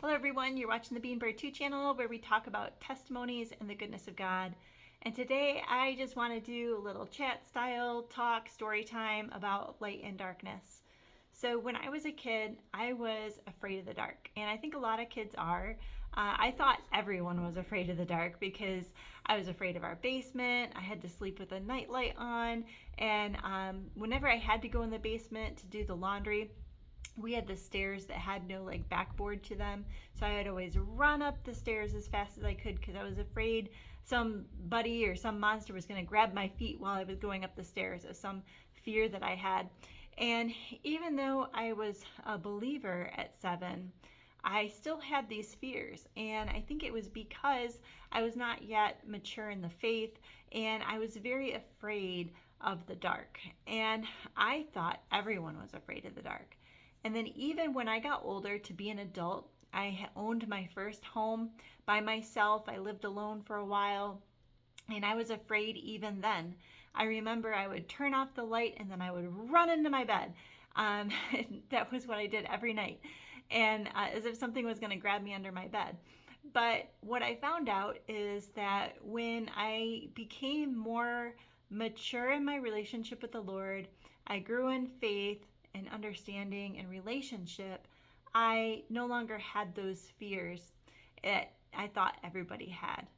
Hello everyone, you're watching the Beanbird 2 channel where we talk about testimonies and the goodness of God. And today I just want to do a little chat style talk, story time about light and darkness. So when I was a kid, I was afraid of the dark. And I think a lot of kids are. I thought everyone was afraid of the dark because I was afraid of our basement. I had to sleep with a nightlight on. And whenever I had to go in the basement to do the laundry, we had the stairs that had no backboard to them, so I would always run up the stairs as fast as I could because I was afraid somebody or some monster was going to grab my feet while I was going up the stairs. It was some fear that I had. And even though I was a believer at 7, I still had these fears, and I think it was because I was not yet mature in the faith, and I was very afraid of the dark, and I thought everyone was afraid of the dark. And then even when I got older to be an adult, I owned my first home by myself. I lived alone for a while, and I was afraid even then. I remember I would turn off the light and then I would run into my bed. That was what I did every night, and as if something was going to grab me under my bed. But what I found out is that when I became more mature in my relationship with the Lord, I grew in faith and understanding and relationship, I no longer had those fears that I thought everybody had.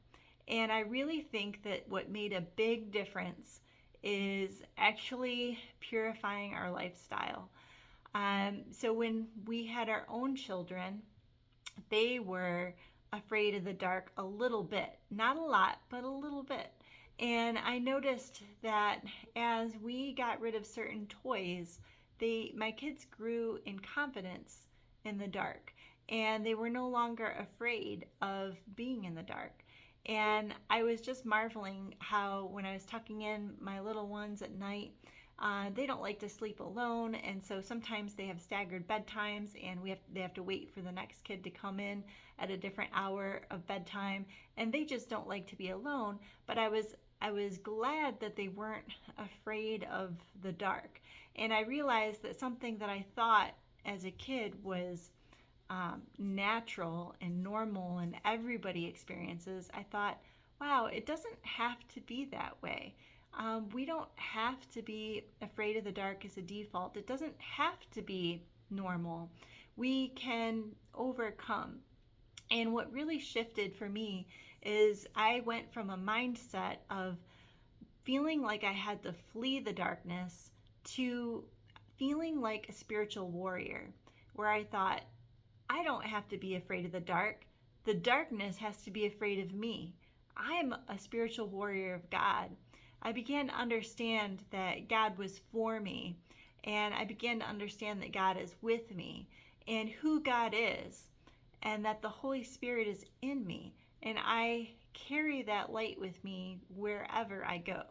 And I really think that what made a big difference is actually purifying our lifestyle. So when we had our own children, they were afraid of the dark a little bit. Not a lot, but a little bit. And I noticed that as we got rid of certain toys, my kids grew in confidence in the dark, and they were no longer afraid of being in the dark. And I was just marveling how when I was tucking in my little ones at night, they don't like to sleep alone, and so sometimes they have staggered bedtimes, and they have to wait for the next kid to come in at a different hour of bedtime, and they just don't like to be alone. But I was glad that they weren't afraid of the dark. And I realized that something that I thought as a kid was natural and normal and everybody experiences, I thought, wow, it doesn't have to be that way. We don't have to be afraid of the dark as a default. It doesn't have to be normal. We can overcome. And what really shifted for me is I went from a mindset of feeling like I had to flee the darkness to feeling like a spiritual warrior, where I thought, I don't have to be afraid of the dark. The darkness has to be afraid of me. I am a spiritual warrior of God. I began to understand that God was for me, and I began to understand that God is with me and who God is, and that the Holy Spirit is in me, and I carry that light with me wherever I go.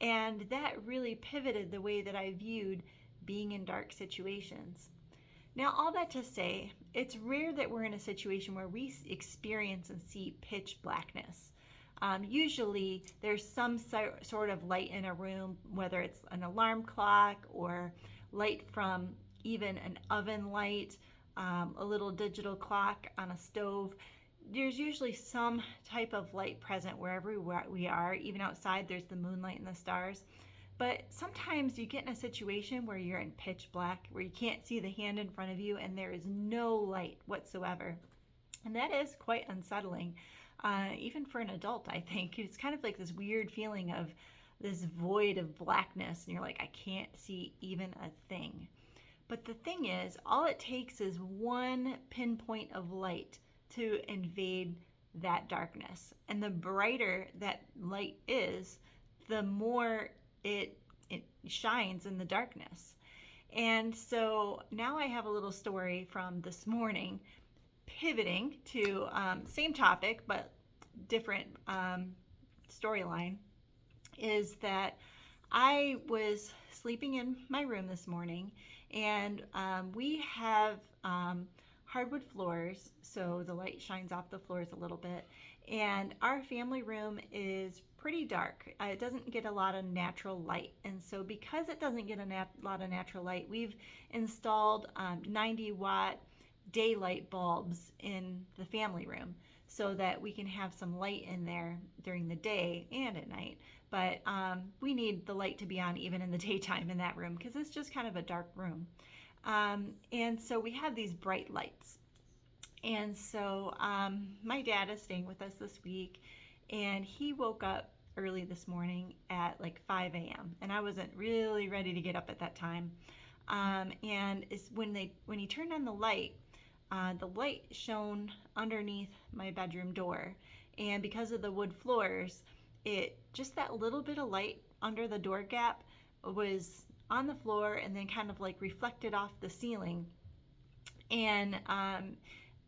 And that really pivoted the way that I viewed being in dark situations. Now, all that to say, it's rare that we're in a situation where we experience and see pitch blackness. Usually there's some sort of light in a room, whether it's an alarm clock or light from even an oven light, a little digital clock on a stove. There's usually some type of light present wherever we are. Even outside, there's the moonlight and the stars. But sometimes you get in a situation where you're in pitch black, where you can't see the hand in front of you and there is no light whatsoever. And that is quite unsettling, even for an adult, I think. It's kind of like this weird feeling of this void of blackness, and you're like, I can't see even a thing. But the thing is, all it takes is one pinpoint of light to invade that darkness. And the brighter that light is, the more it shines in the darkness. And so now I have a little story from this morning, pivoting to same topic but different storyline, is that I was sleeping in my room this morning, and we have hardwood floors, so the light shines off the floors a little bit, and our family room is pretty dark. It doesn't get a lot of natural light, and so because it doesn't get a lot of natural light, we've installed 90-watt daylight bulbs in the family room so that we can have some light in there during the day and at night. But we need the light to be on even in the daytime in that room because it's just kind of a dark room. And so we have these bright lights. And so my dad is staying with us this week, and he woke up early this morning at like 5 a.m. and I wasn't really ready to get up at that time. And it's when he turned on the light shone underneath my bedroom door, and because of the wood floors, it just that little bit of light under the door gap was on the floor and then kind of like reflected off the ceiling. And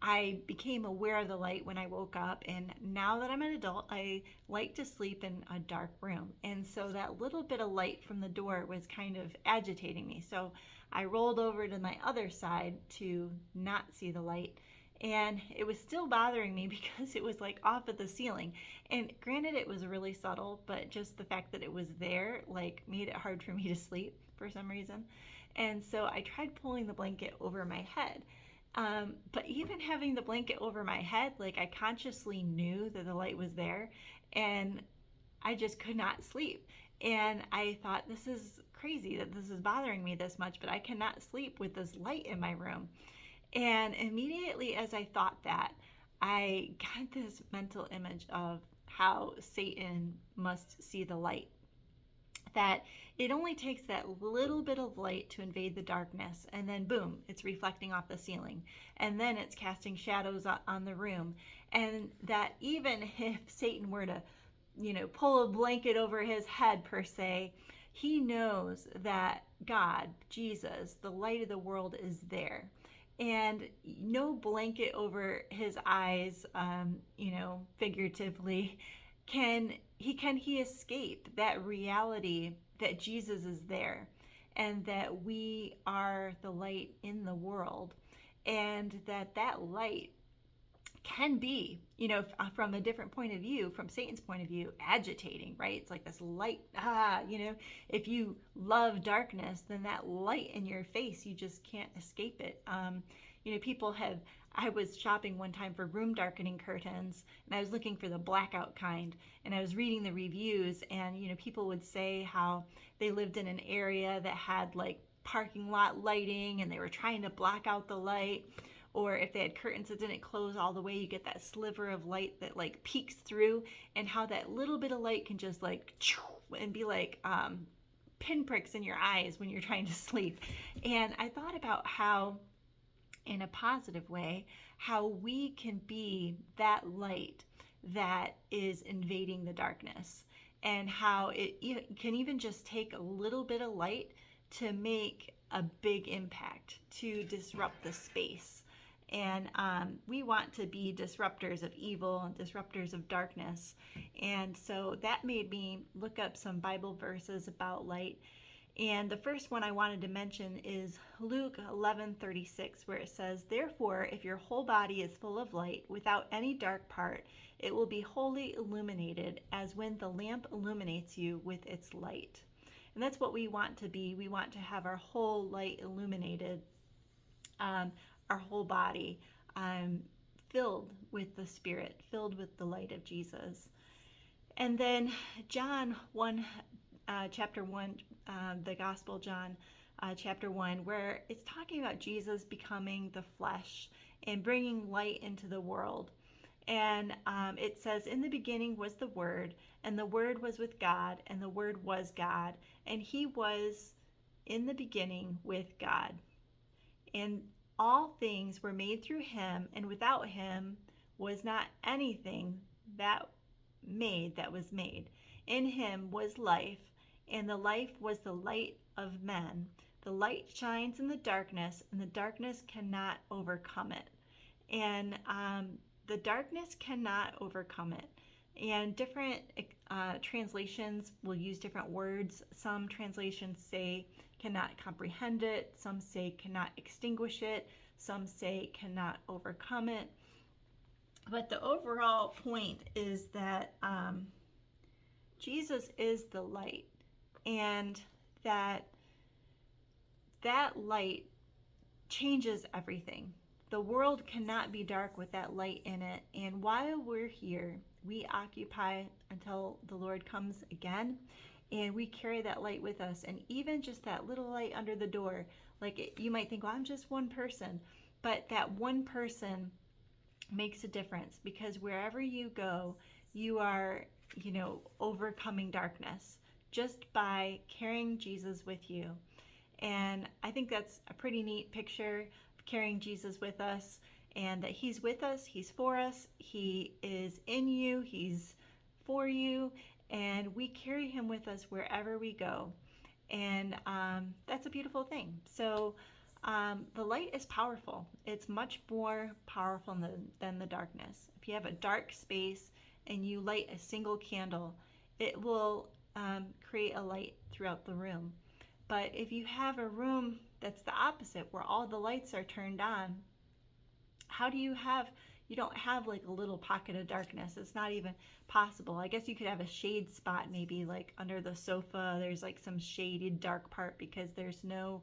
I became aware of the light when I woke up, and now that I'm an adult, I like to sleep in a dark room. And so that little bit of light from the door was kind of agitating me. So I rolled over to my other side to not see the light, and it was still bothering me because it was like off at the ceiling. And granted, it was really subtle, but just the fact that it was there like made it hard for me to sleep for some reason. And so I tried pulling the blanket over my head. But even having the blanket over my head, like I consciously knew that the light was there, and I just could not sleep. And I thought, this is crazy that this is bothering me this much, but I cannot sleep with this light in my room. And immediately as I thought that, I got this mental image of how Satan must see the light. That it only takes that little bit of light to invade the darkness, and then boom, it's reflecting off the ceiling, and then it's casting shadows on the room. And that even if Satan were to, pull a blanket over his head per se, he knows that God, Jesus, the light of the world, is there. And no blanket over his eyes, figuratively, can he escape that reality that Jesus is there, and that we are the light in the world, and that light can be, from a different point of view, from Satan's point of view, agitating, right? It's like this light, if you love darkness, then that light in your face, you just can't escape it. I was shopping one time for room darkening curtains, and I was looking for the blackout kind, and I was reading the reviews, and people would say how they lived in an area that had like parking lot lighting and they were trying to block out the light, or if they had curtains that didn't close all the way, you get that sliver of light that like peeks through, and how that little bit of light can just like and be like pinpricks in your eyes when you're trying to sleep. And I thought about how, in a positive way, how we can be that light that is invading the darkness, and how it can even just take a little bit of light to make a big impact, to disrupt the space. And we want to be disruptors of evil and disruptors of darkness. And so that made me look up some Bible verses about light. And the first one I wanted to mention is Luke 11:36, where it says, "Therefore, if your whole body is full of light, without any dark part, it will be wholly illuminated, as when the lamp illuminates you with its light." And that's what we want to be. We want to have our whole light illuminated, our whole body filled with the Spirit, filled with the light of Jesus. And then John 1, chapter 1, the Gospel John, chapter 1, where it's talking about Jesus becoming the flesh and bringing light into the world. And it says, "In the beginning was the Word, and the Word was with God, and the Word was God, and He was in the beginning with God. And all things were made through Him, and without Him was not anything that was made. In Him was life, and the life was the light of men. The light shines in the darkness, and the darkness cannot overcome it." And the darkness cannot overcome it. And different translations will use different words. Some translations say cannot comprehend it. Some say cannot extinguish it. Some say cannot overcome it. But the overall point is that Jesus is the light, and that light changes everything. the world cannot be dark with that light in it. And while we're here, we occupy until the Lord comes again, and we carry that light with us. And even just that little light under the door, you might think, well, I'm just one person, but that one person makes a difference, because wherever you go, you are, overcoming darkness just by carrying Jesus with you. And I think that's a pretty neat picture of carrying Jesus with us, and that he's with us, he's for us, he is in you, he's for you, and we carry him with us wherever we go. And that's a beautiful thing. So the light is powerful. It's much more powerful than the darkness. If you have a dark space and you light a single candle, it will create a light throughout the room. But if you have a room that's the opposite, where all the lights are turned on, you don't have like a little pocket of darkness. It's not even possible. I guess you could have a shade spot, maybe like under the sofa. There's like some shaded dark part because there's no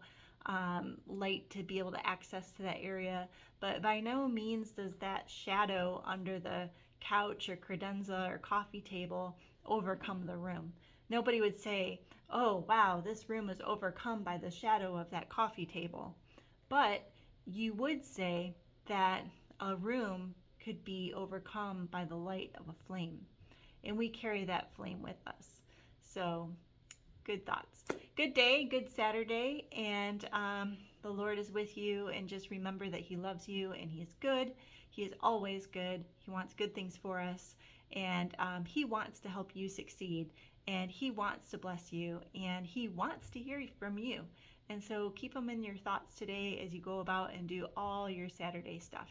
light to be able to access to that area. But by no means does that shadow under the couch or credenza or coffee table overcome the room. Nobody would say, oh wow, this room is overcome by the shadow of that coffee table. But you would say that a room could be overcome by the light of a flame. And we carry that flame with us. So, good thoughts. Good day, good Saturday, and the Lord is with you. And just remember that he loves you and he is good. He is always good. He wants good things for us, and he wants to help you succeed, and he wants to bless you, and he wants to hear from you. And so keep him in your thoughts today as you go about and do all your Saturday stuff.